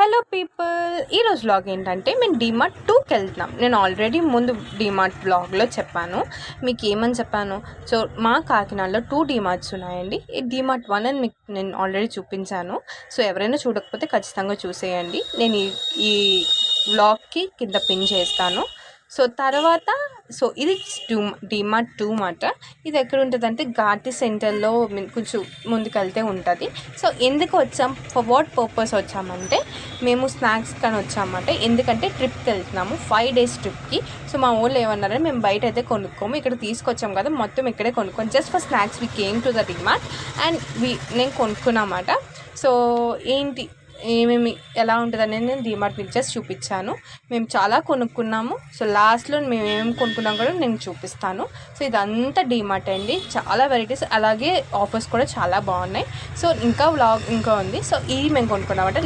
Hello people, ఈరోజు vlog ఏంటంటే మేము డీమార్ట్ 2కి వెళ్తున్నాం. నేను ఆల్రెడీ ముందు డీమార్ట్ వ్లాగ్లో చెప్పాను. మీకు ఏమని చెప్పాను? సో మా కాకినాడలో 2 డీమార్ట్స్ ఉన్నాయండి. ఈ డీమార్ట్ 1 అని మీకు నేను ఆల్రెడీ చూపించాను. సో ఎవరైనా చూడకపోతే ఖచ్చితంగా చూసేయండి. నేను ఈ వ్లాగ్కి కింద పిన్ చేస్తాను. సో తర్వాత ఇది డీమార్ట్ 2 మాట. ఇది ఎక్కడ ఉంటుందంటే ఘాటి సెంటర్లో కొంచెం ముందుకెళ్తే ఉంటుంది. సో ఎందుకు వచ్చాం, ఫర్ వాట్ పర్పస్ వచ్చామంటే మేము స్నాక్స్ కానీ వచ్చామంటే, ఎందుకంటే ట్రిప్కి వెళ్తున్నాము 5 days ట్రిప్కి. సో మా ఊళ్ళో ఏమన్నారంటే మేము బయట అయితే కొనుక్కోము, ఇక్కడ తీసుకొచ్చాం కదా మొత్తం ఇక్కడే కొనుక్కోం. Just for snacks we came to the DMart and నేను కొనుక్కున్నమాట. సో ఏంటి ఏమేమి ఎలా ఉంటుంది అనేది నేను డీమార్ట్ మీకు జస్ట్ చూపించాను. మేము చాలా కొనుక్కున్నాము. సో లాస్ట్లో మేము ఏమేమి కొనుక్కున్నాం కూడా నేను చూపిస్తాను. సో ఇదంతా డీమార్ట్ అండి, చాలా వెరైటీస్, అలాగే ఆఫర్స్ కూడా చాలా బాగున్నాయి. సో ఇంకా వ్లాగ్ ఇంకా ఉంది. సో ఇది మేము కొనుక్కున్నామంటే